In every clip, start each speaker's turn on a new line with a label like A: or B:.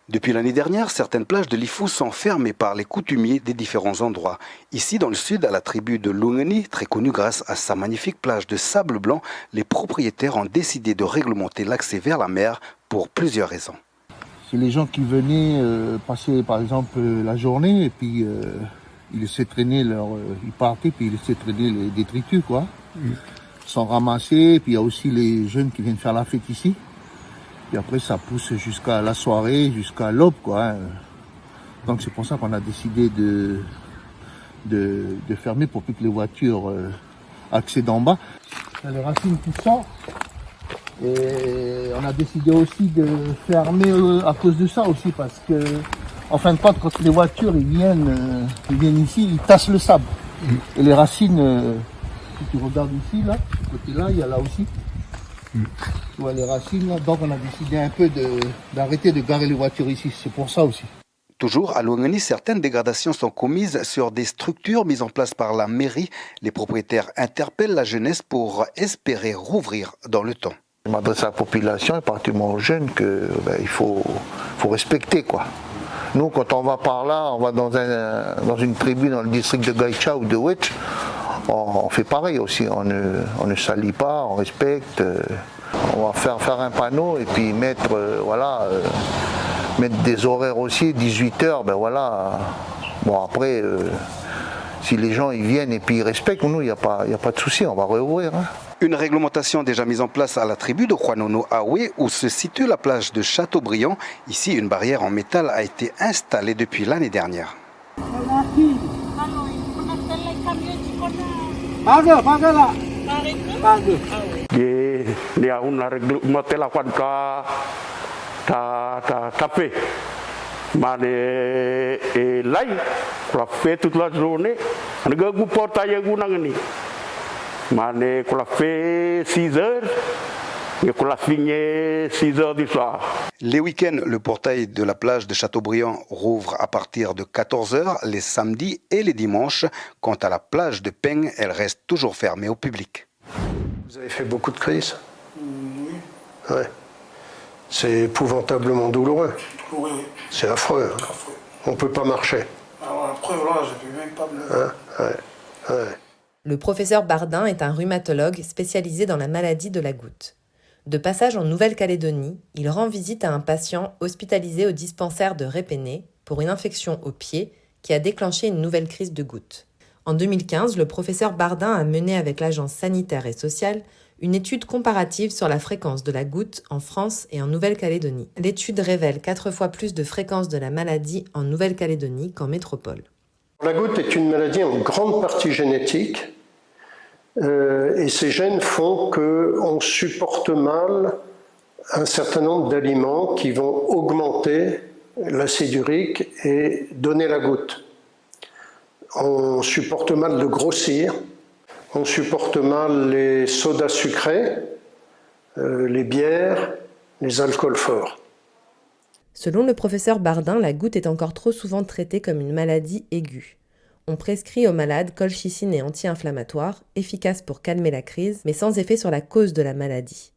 A: Depuis l'année dernière, certaines plages de Lifou sont fermées par les coutumiers des différents endroits. Ici, dans le sud, à la tribu de Lungeni, très connue grâce à sa magnifique plage de sable blanc, les propriétaires ont décidé de réglementer l'accès vers la mer pour plusieurs raisons.
B: C'est les gens qui venaient passer, par exemple, la journée et puis ils laissaient traîner ils partaient puis ils laissaient traîner les détritus, quoi. Ils sont ramassés. Puis il y a aussi les jeunes qui viennent faire la fête ici. Et après, ça pousse jusqu'à la soirée, jusqu'à l'aube, quoi. Donc c'est pour ça qu'on a décidé de fermer pour que les voitures accèdent en bas. Il y a les racines qui sortent. Et on a décidé aussi de fermer à cause de ça aussi, parce que, en fin de compte, quand les voitures ils viennent ici, ils tassent le sable. Et les racines, si tu regardes ici, là, côté là, il y a là aussi. Tu vois les racines, là. Donc on a décidé un peu d'arrêter de garer les voitures ici, c'est pour ça aussi.
A: Toujours à Lungeni, certaines dégradations sont commises sur des structures mises en place par la mairie. Les propriétaires interpellent la jeunesse pour espérer rouvrir dans le temps.
B: Je m'adresse à la population et particulièrement aux jeunes il faut respecter, quoi. Nous, quand on va par là, on va dans une tribu dans le district de Gaïcha ou de Wetch, on fait pareil aussi, on ne salit pas, on respecte. On va faire un panneau et puis mettre des horaires aussi, 18h, Bon après, si les gens ils viennent et puis ils respectent, nous, il n'y a pas de souci, on va réouvrir.
A: Une réglementation déjà mise en place à la tribu de Juanono Awe, où se situe la plage de Châteaubriand. Ici, une barrière en métal a été installée depuis l'année dernière.
C: Mane e lai, kula fe toute la journée, on a gu portail gunangani. Mane kula fe 6 heures, et kula finir 6 heures du soir.
A: Les week-ends, le portail de la plage de Châteaubriand rouvre à partir de 14h les samedis et les dimanches. Quant à la plage de Peng, elle reste toujours fermée au public.
D: Vous avez fait beaucoup de crises? Oui. Ouais. C'est épouvantablement douloureux.
E: Oui.
D: C'est affreux. Hein.
E: Affreux.
D: On ne peut pas marcher.
E: Alors après, voilà, je ne peux même pas me...
D: Ouais.
F: Le professeur Bardin est un rhumatologue spécialisé dans la maladie de la goutte. De passage en Nouvelle-Calédonie, il rend visite à un patient hospitalisé au dispensaire de Répéné pour une infection au pied qui a déclenché une nouvelle crise de goutte. En 2015, le professeur Bardin a mené avec l'Agence sanitaire et sociale une étude comparative sur la fréquence de la goutte en France et en Nouvelle-Calédonie. L'étude révèle 4 fois plus de fréquence de la maladie en Nouvelle-Calédonie qu'en métropole.
D: La goutte est une maladie en grande partie génétique et ces gènes font qu'on supporte mal un certain nombre d'aliments qui vont augmenter l'acide urique et donner la goutte. On supporte mal de grossir. On supporte mal les sodas sucrés, les bières, les alcools forts.
F: Selon le professeur Bardin, la goutte est encore trop souvent traitée comme une maladie aiguë. On prescrit aux malades colchicine et anti-inflammatoires, efficaces pour calmer la crise, mais sans effet sur la cause de la maladie.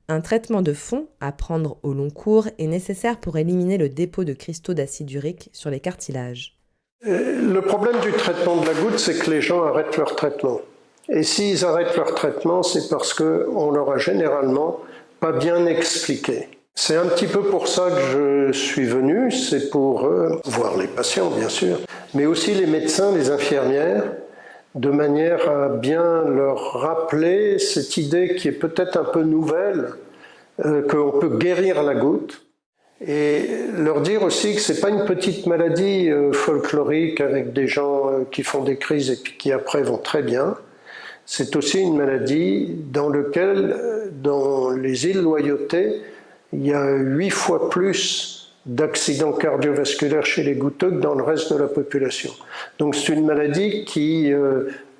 F: Un traitement de fond, à prendre au long cours, est nécessaire pour éliminer le dépôt de cristaux d'acide urique sur les cartilages.
D: Le problème du traitement de la goutte, c'est que les gens arrêtent leur traitement. Et s'ils arrêtent leur traitement, c'est parce qu'on leur a généralement pas bien expliqué. C'est un petit peu pour ça que je suis venu, c'est pour voir les patients bien sûr, mais aussi les médecins, les infirmières, de manière à bien leur rappeler cette idée qui est peut-être un peu nouvelle, qu'on peut guérir la goutte, et leur dire aussi que c'est pas une petite maladie folklorique avec des gens qui font des crises et puis qui après vont très bien. C'est aussi une maladie dans laquelle, dans les îles Loyauté, il y a 8 fois plus d'accidents cardiovasculaires chez les goutteux que dans le reste de la population. Donc c'est une maladie qui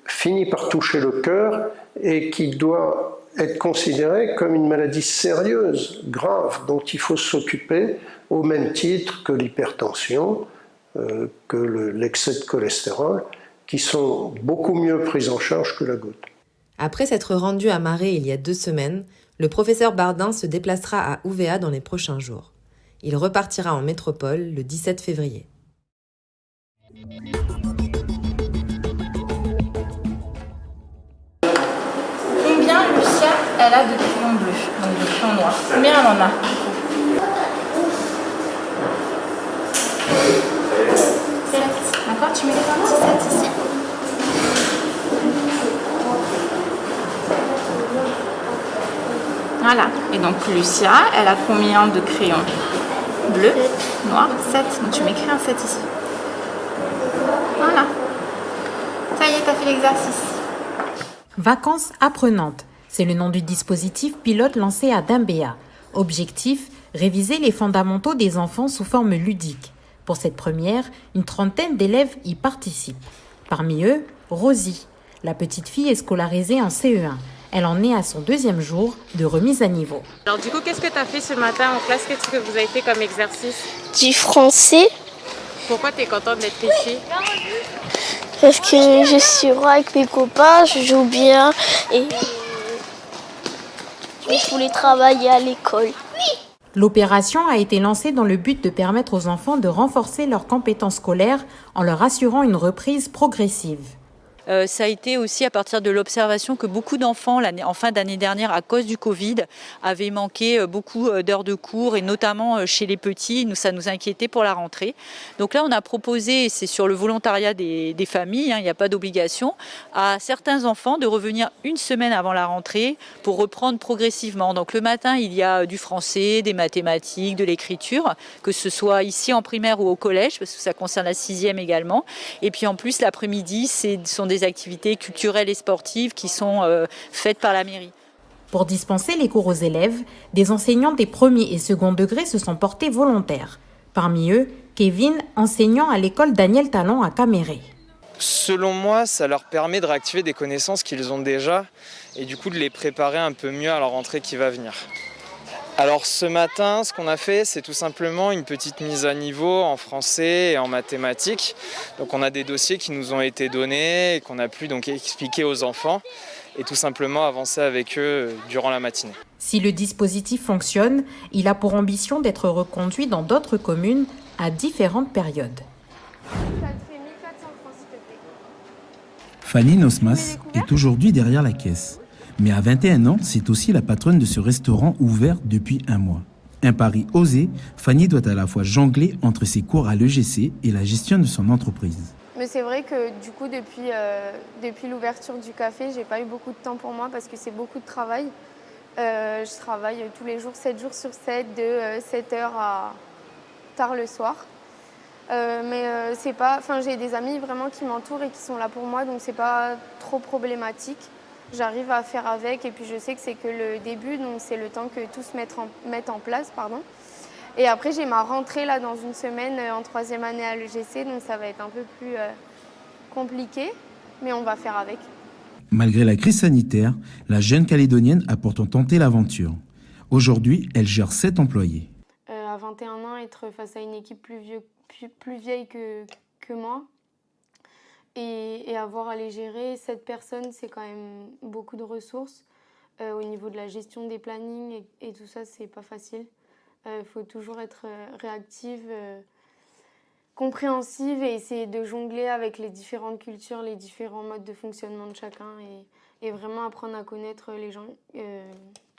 D: finit par toucher le cœur et qui doit être considérée comme une maladie sérieuse, grave, dont il faut s'occuper au même titre que l'hypertension, que l'excès de cholestérol, qui sont beaucoup mieux prises en charge que la goutte.
F: Après s'être rendu à Marais il y a 2 semaines, le professeur Bardin se déplacera à Ouvéa dans les prochains jours. Il repartira en métropole le 17 février.
G: Combien Lucia elle a de crayons bleus, donc de crayons noirs? Combien elle en a? 7. D'accord, tu mets un petit 7 ici. Voilà, et donc Lucia, elle a combien de crayons bleus, noirs? 7, donc tu m'écris un 7 ici. Voilà. Ça y est, t'as fait l'exercice.
H: Vacances apprenantes, c'est le nom du dispositif pilote lancé à Dambéa. Objectif, réviser les fondamentaux des enfants sous forme ludique. Pour cette première, une trentaine d'élèves y participent. Parmi eux, Rosie. La petite fille est scolarisée en CE1. Elle en est à son 2e jour de remise à niveau.
I: Alors du coup, qu'est-ce que tu as fait ce matin en classe? Qu'est-ce que vous avez fait comme exercice?
J: Du français.
I: Pourquoi tu es contente d'être ici?
J: Parce que je suis heureux avec mes copains, je joue bien et je voulais travailler à l'école.
H: L'opération a été lancée dans le but de permettre aux enfants de renforcer leurs compétences scolaires en leur assurant une reprise progressive.
K: Ça a été aussi à partir de l'observation que beaucoup d'enfants, en fin d'année dernière, à cause du Covid, avaient manqué beaucoup d'heures de cours, et notamment chez les petits. Ça nous inquiétait pour la rentrée. Donc là, on a proposé, c'est sur le volontariat des familles, il n'y a pas d'obligation, à certains enfants de revenir une semaine avant la rentrée pour reprendre progressivement. Donc le matin, il y a du français, des mathématiques, de l'écriture, que ce soit ici en primaire ou au collège, parce que ça concerne la 6e également. Et puis en plus, l'après-midi, ce sont des activités culturelles et sportives qui sont faites par la mairie.
H: Pour dispenser les cours aux élèves, des enseignants des premiers et second degrés se sont portés volontaires. Parmi eux, Kevin, enseignant à l'école Daniel Talon à Caméré.
L: Selon moi, ça leur permet de réactiver des connaissances qu'ils ont déjà et du coup de les préparer un peu mieux à la rentrée qui va venir. Alors ce matin, ce qu'on a fait, c'est tout simplement une petite mise à niveau en français et en mathématiques. Donc on a des dossiers qui nous ont été donnés et qu'on a pu donc expliquer aux enfants et tout simplement avancer avec eux durant la matinée.
H: Si le dispositif fonctionne, il a pour ambition d'être reconduit dans d'autres communes à différentes périodes.
M: Fanny Nosmas est aujourd'hui derrière la caisse. Mais à 21 ans, c'est aussi la patronne de ce restaurant ouvert depuis un mois. Un pari osé, Fanny doit à la fois jongler entre ses cours à l'EGC et la gestion de son entreprise.
N: Mais c'est vrai que du coup, depuis l'ouverture du café, j'ai pas eu beaucoup de temps pour moi parce que c'est beaucoup de travail. Je travaille tous les jours, 7 jours sur 7, de 7h à tard le soir. Mais c'est pas, j'ai des amis vraiment qui m'entourent et qui sont là pour moi, donc c'est pas trop problématique. J'arrive à faire avec et puis je sais que c'est que le début, donc c'est le temps que tout se mette en place. Et après, j'ai ma rentrée là dans une semaine en 3e année à l'EGC, donc ça va être un peu plus compliqué, mais on va faire avec.
M: Malgré la crise sanitaire, la jeune Calédonienne a pourtant tenté l'aventure. Aujourd'hui, elle gère 7 employés.
N: À 21 ans, être face à une équipe plus vieille que moi, et avoir à les gérer 7 personnes, c'est quand même beaucoup de ressources. Au niveau de la gestion des plannings et tout ça, c'est pas facile. Faut toujours être réactive, compréhensive et essayer de jongler avec les différentes cultures, les différents modes de fonctionnement de chacun et vraiment apprendre à connaître les gens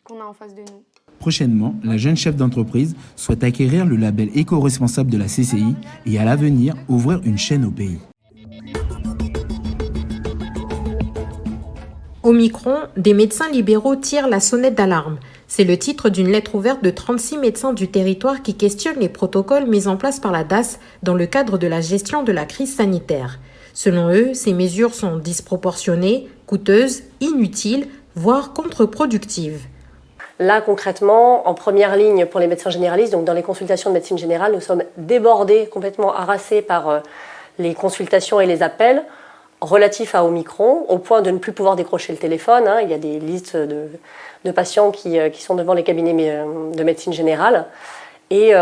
N: qu'on a en face de nous.
M: Prochainement, la jeune chef d'entreprise souhaite acquérir le label éco-responsable de la CCI et à l'avenir ouvrir une chaîne au pays.
H: Au Micron, des médecins libéraux tirent la sonnette d'alarme. C'est le titre d'une lettre ouverte de 36 médecins du territoire qui questionnent les protocoles mis en place par la DAS dans le cadre de la gestion de la crise sanitaire. Selon eux, ces mesures sont disproportionnées, coûteuses, inutiles, voire contre-productives.
O: Là, concrètement, en première ligne pour les médecins généralistes, donc dans les consultations de médecine générale, nous sommes débordés, complètement harassés par les consultations et les appels relatifs à Omicron, au point de ne plus pouvoir décrocher le téléphone. Il y a des listes de patients qui sont devant les cabinets de médecine générale. Et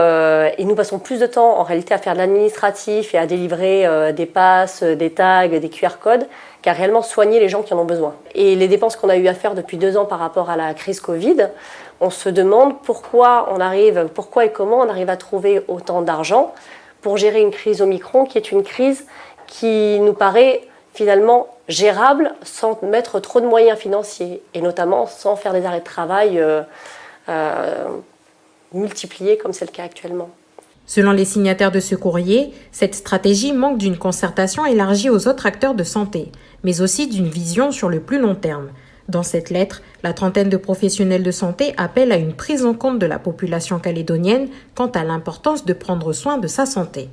O: nous passons plus de temps en réalité à faire de l'administratif et à délivrer des passes, des tags, des QR codes qu'à réellement soigner les gens qui en ont besoin. Et les dépenses qu'on a eu à faire depuis 2 ans par rapport à la crise Covid, on se demande pourquoi et comment on arrive à trouver autant d'argent pour gérer une crise Omicron qui est une crise qui nous paraît finalement gérable sans mettre trop de moyens financiers et notamment sans faire des arrêts de travail multipliés comme c'est le cas actuellement.
H: Selon les signataires de ce courrier, cette stratégie manque d'une concertation élargie aux autres acteurs de santé, mais aussi d'une vision sur le plus long terme. Dans cette lettre, la trentaine de professionnels de santé appellent à une prise en compte de la population calédonienne quant à l'importance de prendre soin de sa santé.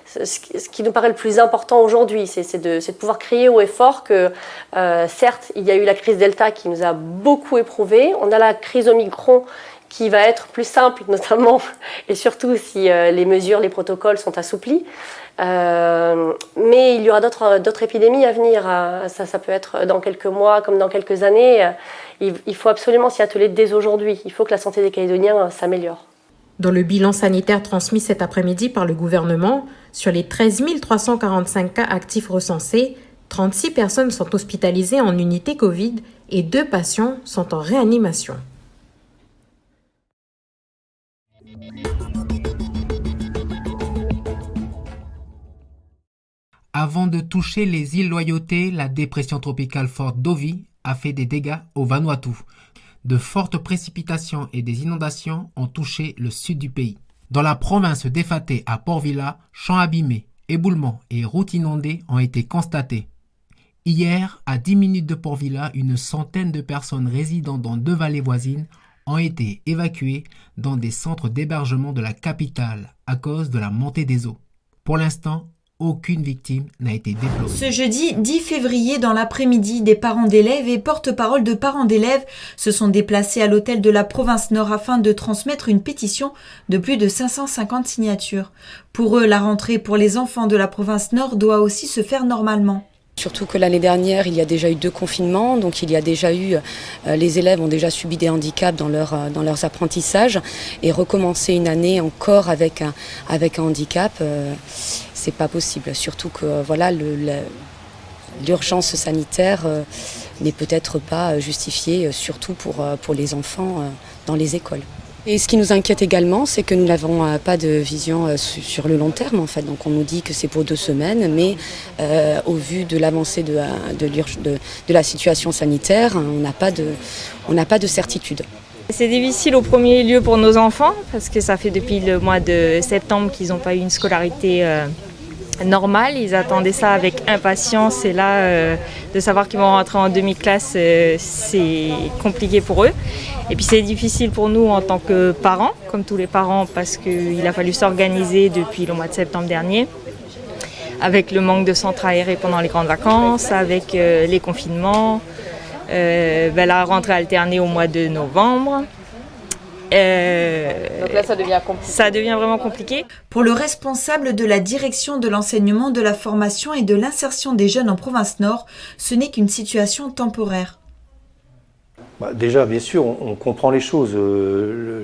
O: Ce qui nous paraît le plus important aujourd'hui, c'est de pouvoir crier haut et fort que, certes, il y a eu la crise Delta qui nous a beaucoup éprouvés, on a la crise Omicron qui va être plus simple, notamment, et surtout si les mesures, les protocoles sont assouplis. Mais il y aura d'autres épidémies à venir. Ça peut être dans quelques mois comme dans quelques années. Il faut absolument s'y atteler dès aujourd'hui. Il faut que la santé des Calédoniens s'améliore.
H: Dans le bilan sanitaire transmis cet après-midi par le gouvernement, sur les 13 345 cas actifs recensés, 36 personnes sont hospitalisées en unité Covid et 2 patients sont en réanimation.
P: Avant de toucher les îles Loyauté, la dépression tropicale forte Dovi a fait des dégâts au Vanuatu. De fortes précipitations et des inondations ont touché le sud du pays. Dans la province d'Efate à Port Vila, champs abîmés, éboulements et routes inondées ont été constatés. Hier, à 10 minutes de Port Vila, une centaine de personnes résidant dans 2 vallées voisines ont été évacuées dans des centres d'hébergement de la capitale à cause de la montée des eaux. Pour l'instant, aucune victime n'a été déplorée.
Q: Ce jeudi 10 février, dans l'après-midi, des parents d'élèves et porte-parole de parents d'élèves se sont déplacés à l'hôtel de la Province Nord afin de transmettre une pétition de plus de 550 signatures. Pour eux, la rentrée pour les enfants de la Province Nord doit aussi se faire normalement.
R: Surtout que l'année dernière, il y a déjà eu 2 confinements, donc il y a déjà eu, les élèves ont déjà subi des handicaps dans leurs apprentissages, et recommencer une année encore avec un handicap, c'est pas possible. Surtout que voilà, l'urgence sanitaire n'est peut-être pas justifiée, surtout pour les enfants dans les écoles. Et ce qui nous inquiète également, c'est que nous n'avons pas de vision sur le long terme en fait. Donc on nous dit que c'est pour 2 semaines, mais au vu de l'avancée de la situation sanitaire, on n'a pas de certitude.
I: C'est difficile au premier lieu pour nos enfants, parce que ça fait depuis le mois de septembre qu'ils n'ont pas eu une scolarité normale. Ils attendaient ça avec impatience, et là, de savoir qu'ils vont rentrer en demi-classe, c'est compliqué pour eux. Et puis c'est difficile pour nous en tant que parents, comme tous les parents, parce qu'il a fallu s'organiser depuis le mois de septembre dernier, avec le manque de centres aérés pendant les grandes vacances, avec les confinements, la rentrée alternée au mois de novembre.
O: Donc là, ça devient compliqué.
I: Ça devient vraiment compliqué.
Q: Pour le responsable de la direction de l'enseignement, de la formation et de l'insertion des jeunes en Province Nord, ce n'est qu'une situation temporaire.
S: Déjà, bien sûr, on comprend les choses.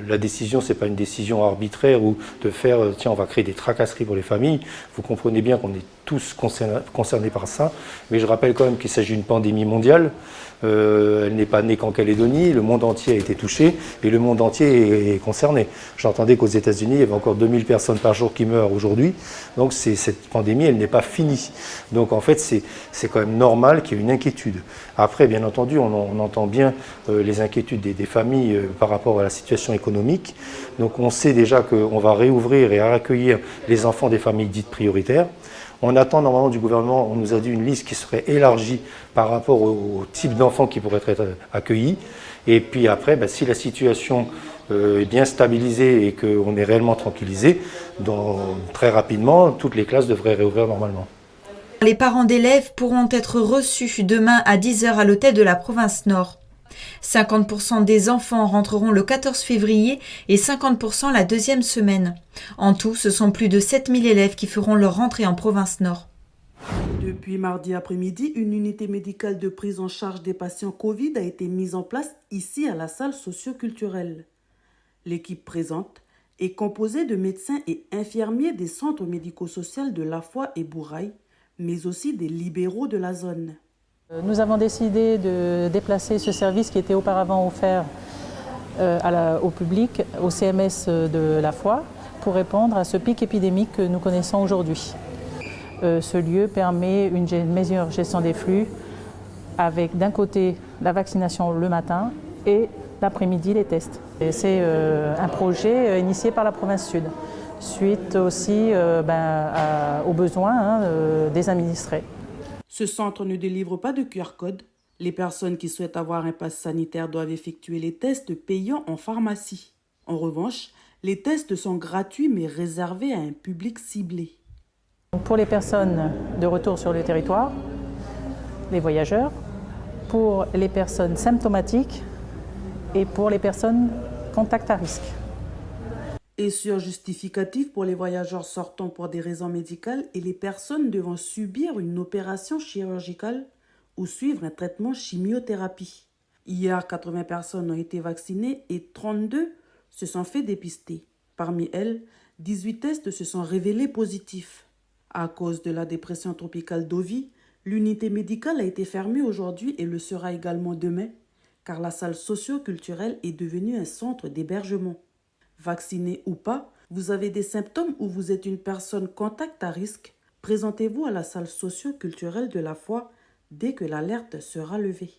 S: La décision, c'est pas une décision arbitraire ou de faire, tiens, on va créer des tracasseries pour les familles. Vous comprenez bien qu'on est tous concernés par ça. Mais je rappelle quand même qu'il s'agit d'une pandémie mondiale. Elle n'est pas née qu'en Calédonie. Le monde entier a été touché et le monde entier est concerné. J'entendais qu'aux États-Unis, il y avait encore 2000 personnes par jour qui meurent aujourd'hui. Donc cette pandémie, elle n'est pas finie. Donc en fait, c'est quand même normal qu'il y ait une inquiétude. Après, bien entendu, on entend bien les inquiétudes des familles par rapport à la situation économique. Donc on sait déjà qu'on va réouvrir et accueillir les enfants des familles dites prioritaires. On attend normalement du gouvernement, on nous a dit une liste qui serait élargie par rapport au type d'enfants qui pourraient être accueillis. Et puis après, si la situation est bien stabilisée et qu'on est réellement tranquillisé, très rapidement, toutes les classes devraient réouvrir normalement.
Q: Les parents d'élèves pourront être reçus demain à 10h à l'hôtel de la Province Nord. 50% des enfants rentreront le 14 février et 50% la 2e semaine. En tout, ce sont plus de 7000 élèves qui feront leur rentrée en Province Nord.
T: Depuis mardi après-midi, une unité médicale de prise en charge des patients Covid a été mise en place ici à la salle socio-culturelle. L'équipe présente est composé de médecins et infirmiers des centres médico-sociaux de La Foi et Bourail, mais aussi des libéraux de la zone.
U: Nous avons décidé de déplacer ce service qui était auparavant offert au public, au CMS de La Foi, pour répondre à ce pic épidémique que nous connaissons aujourd'hui. Ce lieu permet une meilleure gestion des flux avec d'un côté la vaccination le matin et l'après-midi les tests. C'est un projet initié par la province Sud, suite aussi aux besoins des administrés.
T: Ce centre ne délivre pas de QR code. Les personnes qui souhaitent avoir un pass sanitaire doivent effectuer les tests payants en pharmacie. En revanche, les tests sont gratuits mais réservés à un public ciblé.
U: Pour les personnes de retour sur le territoire, les voyageurs, pour les personnes symptomatiques et pour les personnes contact à risque.
T: Et sur justificatif pour les voyageurs sortant pour des raisons médicales et les personnes devant subir une opération chirurgicale ou suivre un traitement chimiothérapie. Hier, 80 personnes ont été vaccinées et 32 se sont fait dépister. Parmi elles, 18 tests se sont révélés positifs. À cause de la dépression tropicale Dovi, l'unité médicale a été fermée aujourd'hui et le sera également demain, car la salle socio-culturelle est devenue un centre d'hébergement. Vacciné ou pas, vous avez des symptômes ou vous êtes une personne contact à risque, présentez-vous à la salle socio-culturelle de La Foi dès que l'alerte sera levée.